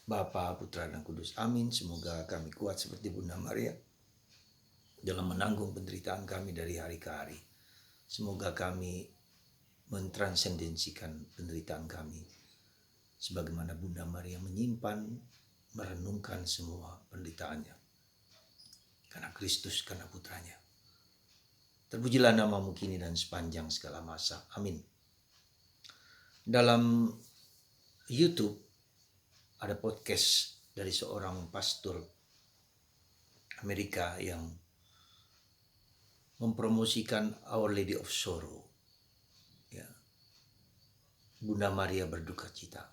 Bapa, Putra, dan Kudus. Amin. Semoga kami kuat seperti Bunda Maria dalam menanggung penderitaan kami dari hari ke hari. Semoga kami mentransendensikan penderitaan kami sebagaimana Bunda Maria menyimpan, merenungkan semua penderitaannya karena Kristus, karena putranya. Terpujilah namamu kini dan sepanjang segala masa. Amin. Dalam YouTube ada podcast dari seorang pastor Amerika yang mempromosikan Our Lady of Sorrow. Ya. Bunda Maria berduka cita.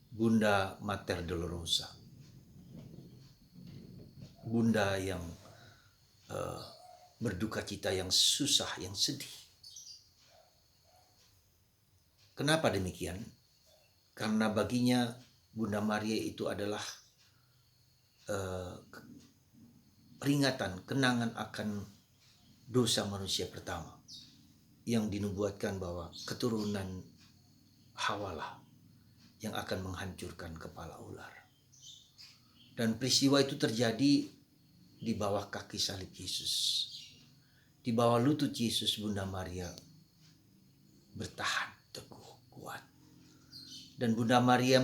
Bunda Mater Dolorosa. Bunda yang berduka cita, yang susah, yang sedih. Kenapa demikian? Karena baginya Bunda Maria itu adalah peringatan, kenangan akan dosa manusia pertama yang dinubuatkan bahwa keturunan Hawalah yang akan menghancurkan kepala ular. Dan peristiwa itu terjadi di bawah kaki salib Yesus. Di bawah lutut Yesus, Bunda Maria bertahan teguh, kuat. Dan Bunda Maria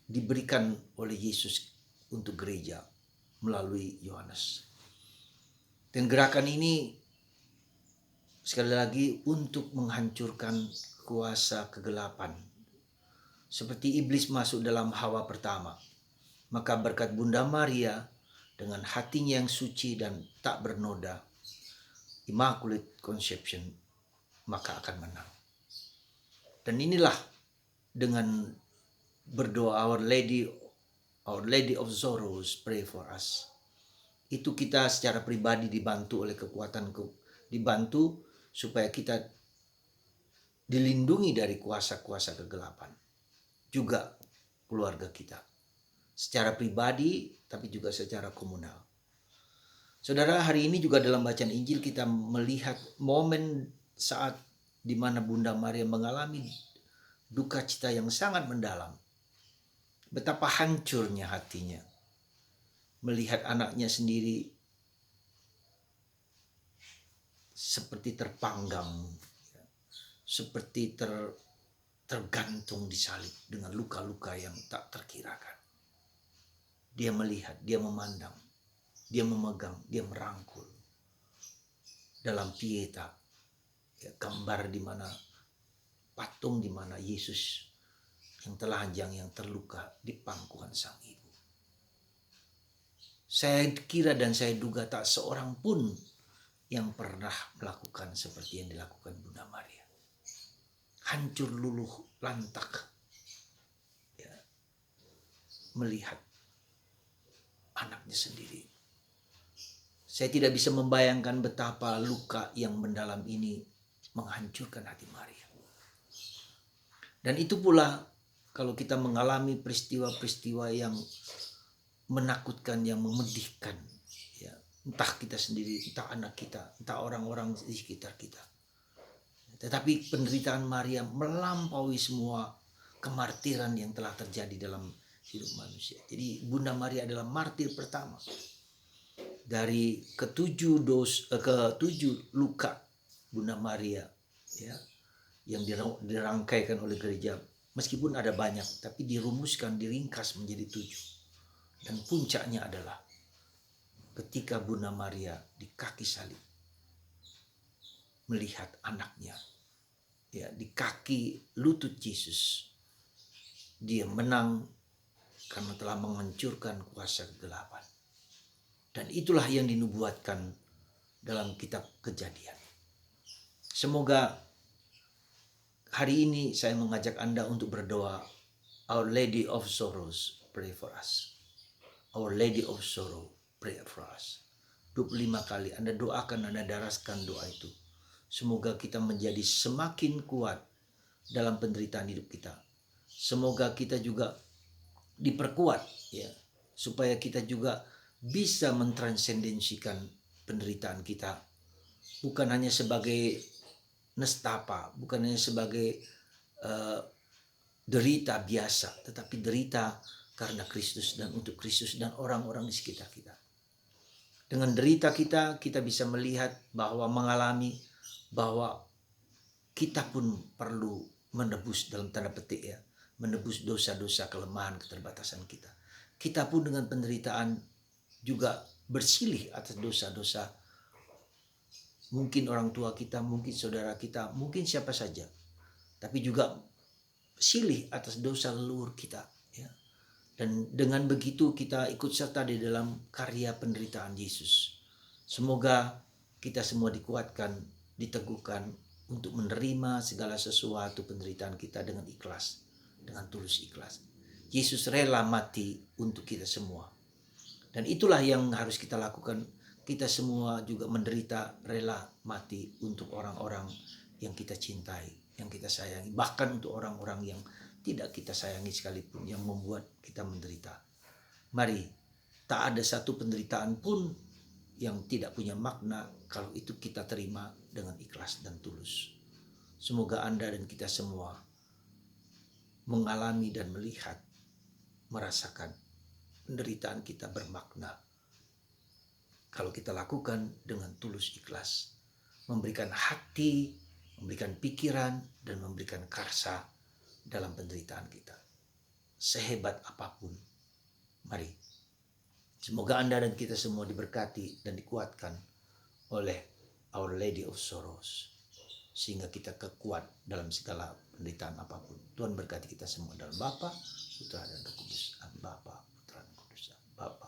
diberikan oleh Yesus untuk gereja melalui Yohanes. Dan gerakan ini sekali lagi untuk menghancurkan kuasa kegelapan. Seperti iblis masuk dalam Hawa pertama, maka berkat Bunda Maria dengan hatinya yang suci dan tak bernoda, Immaculate Conception, maka akan menang. Dan inilah dengan berdoa Our Lady of Sorrows, pray for us. Itu kita secara pribadi dibantu oleh dibantu supaya kita dilindungi dari kuasa-kuasa kegelapan. Juga keluarga kita. Secara pribadi tapi juga secara komunal. Saudara, hari ini juga dalam bacaan Injil kita melihat momen saat di mana Bunda Maria mengalami duka cita yang sangat mendalam. Betapa hancurnya hatinya melihat anaknya sendiri seperti terpanggang, seperti tergantung di salib dengan luka-luka yang tak terkirakan. Dia melihat, dia memandang, dia memegang, dia merangkul dalam pieta, gambar di mana patung di mana Yesus yang telanjang, yang terluka di pangkuan sang ibu. Saya kira dan saya duga tak seorang pun yang pernah melakukan seperti yang dilakukan Bunda Maria. Hancur luluh lantak, ya, melihat anaknya sendiri. Saya tidak bisa membayangkan betapa luka yang mendalam ini menghancurkan hati Maria. Dan itu pula kalau kita mengalami peristiwa-peristiwa yang menakutkan, yang memedihkan, ya, entah kita sendiri, entah anak kita, entah orang-orang di sekitar kita. Tetapi penderitaan Maria melampaui semua kemartiran yang telah terjadi dalam hidup manusia. Jadi Bunda Maria adalah martir pertama dari ketujuh luka Bunda Maria, ya, yang dirangkaikan oleh gereja. Meskipun ada banyak, tapi dirumuskan, diringkas menjadi 7. Dan puncaknya adalah ketika Bunda Maria di kaki salib melihat anaknya, ya, di kaki lutut Yesus, dia menang karena telah menghancurkan kuasa kegelapan. Dan itulah yang dinubuatkan dalam kitab Kejadian. Semoga hari ini saya mengajak Anda untuk berdoa, Our Lady of Sorrows, pray for us. Our Lady of Sorrow, pray for us. 25 kali Anda doakan, Anda daraskan doa itu. Semoga kita menjadi semakin kuat dalam penderitaan hidup kita. Semoga kita juga diperkuat, ya, supaya kita juga bisa mentransendensikan penderitaan kita. Bukan hanya sebagai nestapa, bukan hanya sebagai derita biasa, tetapi derita karena Kristus dan untuk Kristus dan orang-orang di sekitar kita. Dengan derita kita bisa melihat bahwa mengalami bahwa kita pun perlu menebus dalam tanda petik ya, menebus dosa-dosa, kelemahan, keterbatasan kita. Kita pun dengan penderitaan juga bersilih atas dosa-dosa. Mungkin orang tua kita, mungkin saudara kita, mungkin siapa saja. Tapi juga silih atas dosa leluhur kita. Ya. Dan dengan begitu kita ikut serta di dalam karya penderitaan Yesus. Semoga kita semua dikuatkan, diteguhkan untuk menerima segala sesuatu penderitaan kita dengan ikhlas, dengan tulus ikhlas. Yesus rela mati untuk kita semua. Dan itulah yang harus kita lakukan. Kita semua juga menderita, rela mati untuk orang-orang yang kita cintai, yang kita sayangi. Bahkan untuk orang-orang yang tidak kita sayangi sekalipun, yang membuat kita menderita. Mari, tak ada satu penderitaan pun yang tidak punya makna kalau itu kita terima dengan ikhlas dan tulus. Semoga Anda dan kita semua mengalami dan melihat, merasakan penderitaan kita bermakna kalau kita lakukan dengan tulus ikhlas, memberikan hati, memberikan pikiran, dan memberikan karsa dalam penderitaan kita. Sehebat apapun, mari. Semoga Anda dan kita semua diberkati dan dikuatkan oleh Our Lady of Sorrows, sehingga kita kekuat dalam segala penderitaan apapun. Tuhan berkati kita semua dalam Bapa, Putra, dan Roh Kudus. Bapa, Putra, dan Kudus. Bapa,